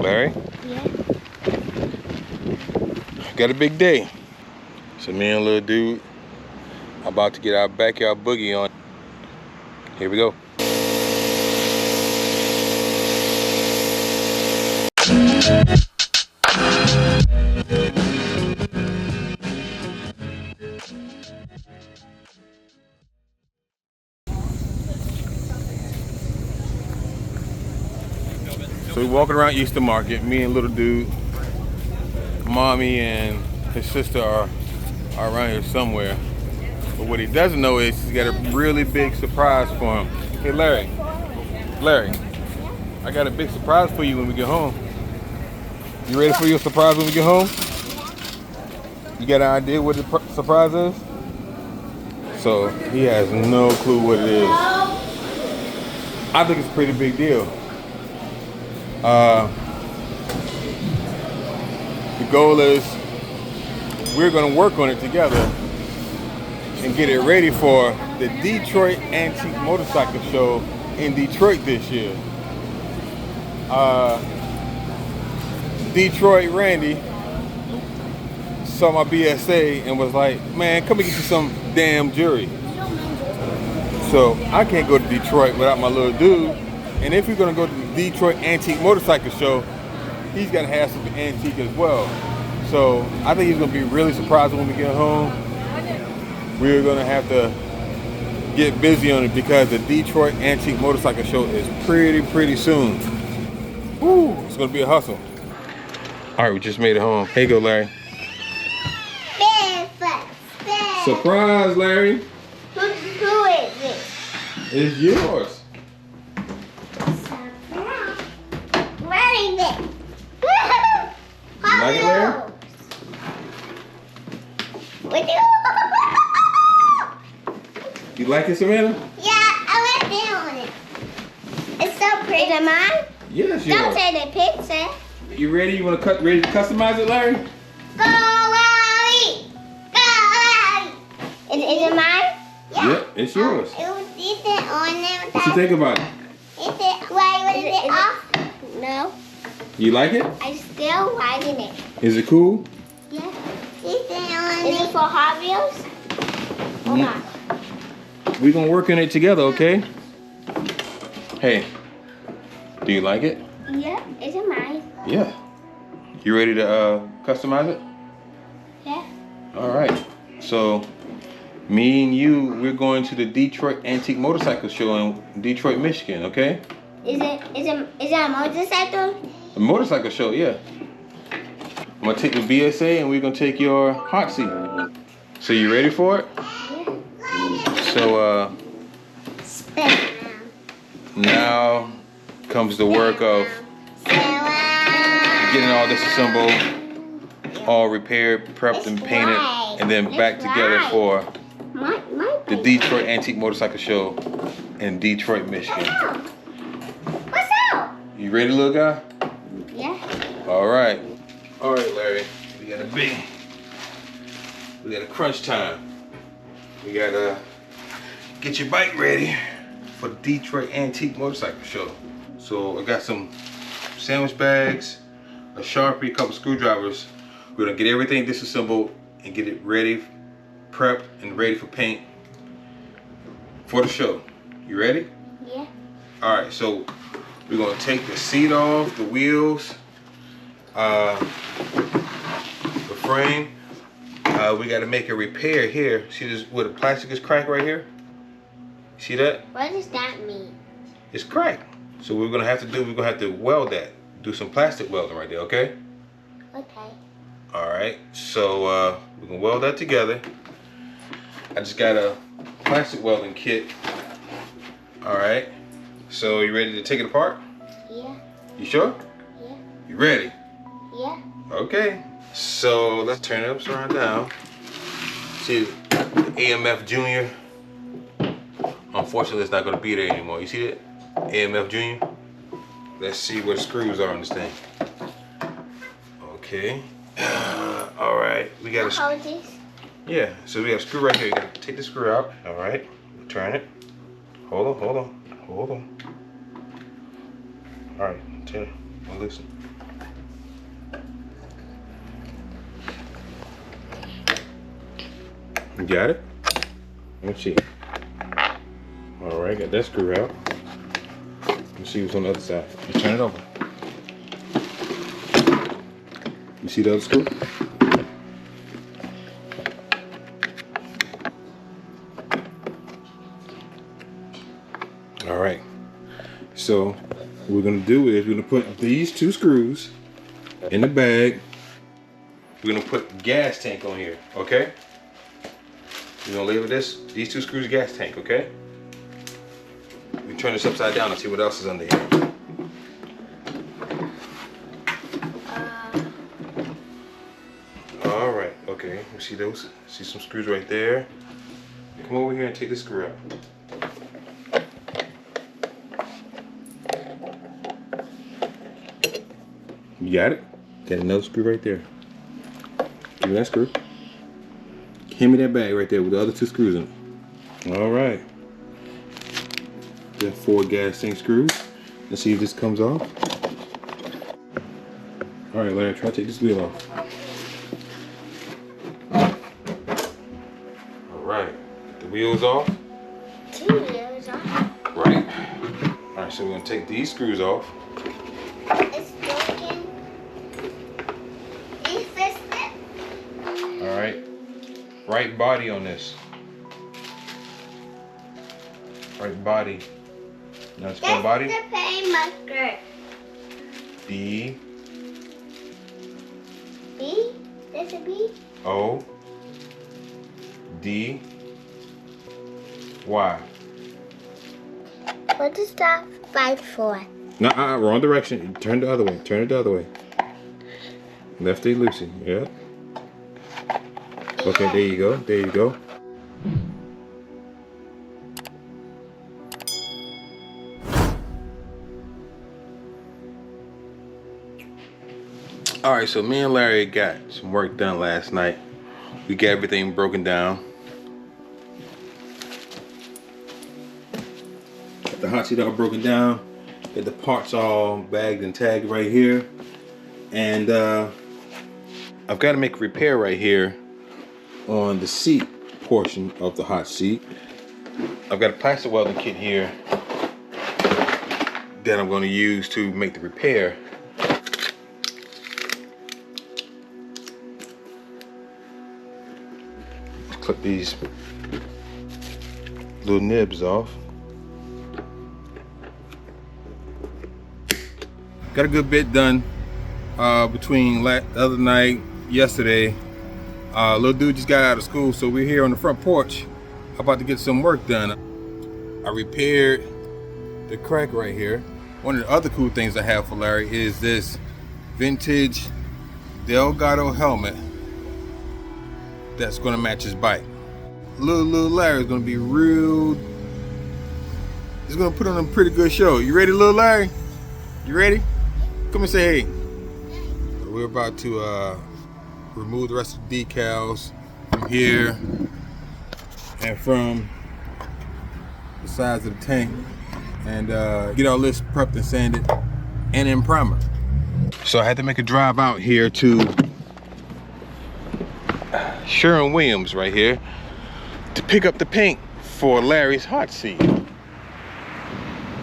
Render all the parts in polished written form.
Larry? Yeah. Got a big day. So me and little dude about to get our backyard boogie on. Here we go. So we're walking around Easter Market, me and little dude. Mommy and his sister are around here somewhere. But what he doesn't know is he's got a really big surprise for him. Hey Larry, I got a big surprise for you when we get home. You ready for your surprise when we get home? You got an idea what the surprise is? So he has no clue what it is. I think it's a pretty big deal. The goal is we're gonna work on it together and get it ready for the Detroit Antique Motorcycle Show in Detroit this year. Detroit Randy saw my BSA and was like, man, come and get you some damn jewelry. So I can't go to Detroit without my little dude. And if we're gonna go to the Detroit Antique Motorcycle Show, he's gotta have some antique as well. So I think he's gonna be really surprised when we get home. We're gonna have to get busy on it because the Detroit Antique Motorcycle Show is pretty soon. Woo, it's gonna be a hustle. All right, we just made it home. Here you go, Larry. Surprise, Larry. Who is it? It's yours. Where is it? You like it, Larry? You like it, Savannah? Yeah, I went down on it. It's so pretty. Is it mine? Yes, yours. Don't say the picture. You ready? You want to ready to customize it, Larry? Go, Larry! Go, Larry! Is it mine? Yeah. Yep, it's yours. Is it on there? What you think about it? Is it, wait, is it off? No. You like it? I'm still liking it. Is it cool? Yeah. Is it for Hot Wheels? Or not? We're going to work on it together, okay? Hey, do you like it? Yeah. Is it mine? Yeah. You ready to customize it? Yeah. All right. So, me and you, we're going to the Detroit Antique Motorcycle Show in Detroit, Michigan, okay? Is it a motorcycle? A motorcycle show, yeah. I'm gonna take the BSA and we're gonna take your hot seat. So you ready for it? Yeah. So now comes the work of getting all this assembled, all repaired, prepped, and painted, and then back together for the Detroit Antique Motorcycle Show in Detroit, Michigan. What's up? You ready, little guy? Yeah. All right, Larry. We got a crunch time. We gotta get your bike ready for the Detroit Antique Motorcycle Show. So I got some sandwich bags, a Sharpie, a couple screwdrivers. We're gonna get everything disassembled and get it ready, prepped and ready for paint for the show. You ready? Yeah. All right, so we're gonna take the seat off, the wheels, the frame. We gotta make a repair here. See this, where the plastic is cracked right here? See that? What does that mean? It's cracked. So we're gonna have to weld that. Do some plastic welding right there, okay? Okay. All right, so we're gonna weld that together. I just got a plastic welding kit. All right, so you ready to take it apart? Yeah. You sure? Yeah. You ready? Yeah. Okay, so let's turn it upside down. See the AMF Junior. Unfortunately, it's not gonna be there anymore. You see that? AMF Junior. Let's see where the screws are on this thing. Okay. All right, we got a. Hold this. Yeah, so we got a screw right here. You gotta take the screw out. All right, turn it. Hold on. All right, turn it. Well, listen. You got it? Let's see. All right, got that screw out. Let's see what's on the other side. You turn it over. You see the other screw? All right. So what we're gonna do is we're gonna put these 2 screws in the bag. We're gonna put gas tank on here, okay? We're gonna label these 2 screws gas tank, okay? We turn this upside down and see what else is under here. All right, okay. You see those? See some screws right there? Come over here and take this screw out. You got it? Got another screw right there. Give me that screw. Hand me that bag right there with the other 2 screws in it. All right. Got 4 gas tank screws. Let's see if this comes off. All right, Larry, try to take this wheel off. All right, get the wheels off. 2 wheels off. Right. All right, so we're gonna take these screws off. It's broken. You fixed it? All right. Right body on this. Right body. Now spell body. That's the paint marker. B. B? That's a B? O. D. Y. What is that 5 for? No, wrong direction. Turn the other way. Turn it the other way. Lefty loosey. Yeah. Okay, there you go. There you go. All right, so me and Larry got some work done last night. We got everything broken down. Got the hot seat all broken down. Got the parts all bagged and tagged right here. And I've got to make a repair right here on the seat portion of the hot seat. I've got a plastic welding kit here that I'm going to use to make the repair. Clip these little nibs off. Got a good bit done between the other night, yesterday. Little dude just got out of school, so we're here on the front porch about to get some work done. I repaired the crack right here. One of the other cool things I have for Larry is this vintage Delgado helmet that's gonna match his bike. Little Larry is gonna be real. He's gonna put on a pretty good show. You ready, little Larry? You ready? Come and say hey. We're about to remove the rest of the decals from here and from the sides of the tank, and get all this prepped and sanded and in primer. So I had to make a drive out here to Sherwin-Williams right here to pick up the paint for Larry's hot seat.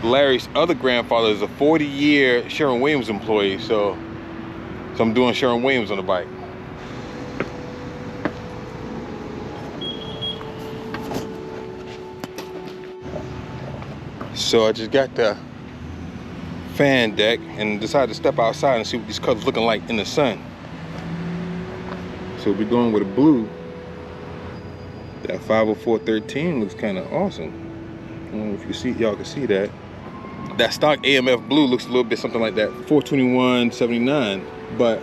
Larry's other grandfather is a 40-year Sherwin-Williams employee, so I'm doing Sherwin-Williams on the bike. So I just got the fan deck and decided to step outside and see what these colors looking like in the sun. So we're going with a blue. That 50413 looks kind of awesome. I don't know if you see, y'all can see that. That stock AMF blue looks a little bit something like that 421.79, but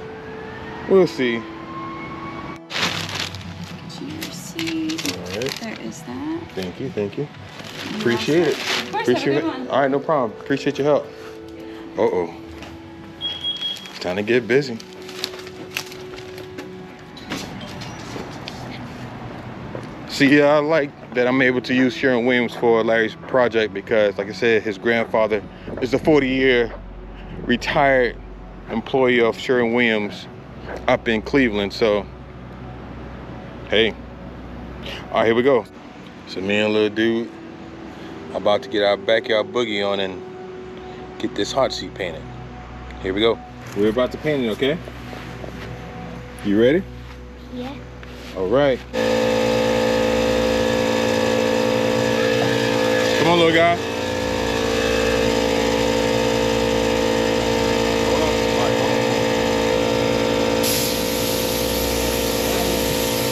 we'll see. Cheers. All right. There is that. Thank you, thank you. Appreciate it. Of course, Appreciate have a it. good one. All right, no problem. Appreciate your help. Uh-oh. Time to get busy. See, I like that I'm able to use Sherwin-Williams for Larry's project because, like I said, his grandfather is a 40-year retired employee of Sherwin-Williams up in Cleveland. So, hey, All right, here we go. So me and little dude about to get our backyard boogie on and get this hot seat painted. Here we go. We're about to paint it, okay? You ready? Yeah. All right. Come on, little guy. Hold on. All right, hold on.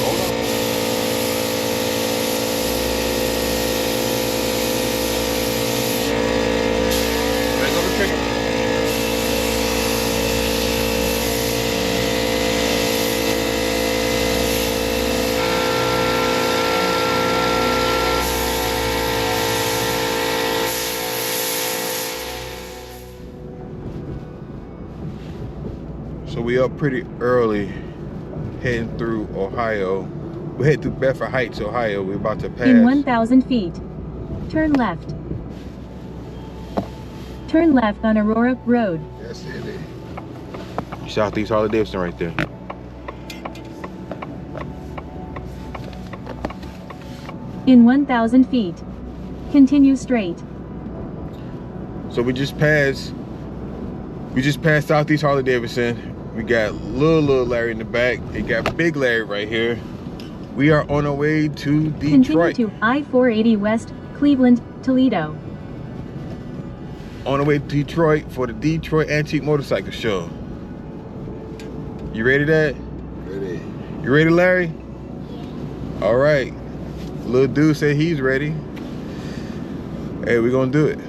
Hold on. Let go of the trigger. So we up pretty early, heading through Ohio. We're heading through Bedford Heights, Ohio. We're about to pass. In 1,000 feet, turn left. Turn left on Aurora Road. That's it. Southeast Harley-Davidson right there. In 1,000 feet, continue straight. So we just passed Southeast Harley-Davidson. We got little Larry in the back. It got Big Larry right here. We are on our way to Detroit. Continue to I-480 West, Cleveland, Toledo. On our way to Detroit for the Detroit Antique Motorcycle Show. You ready, Dad? Ready. You ready, Larry? All right. Little dude said he's ready. Hey, we're gonna do it.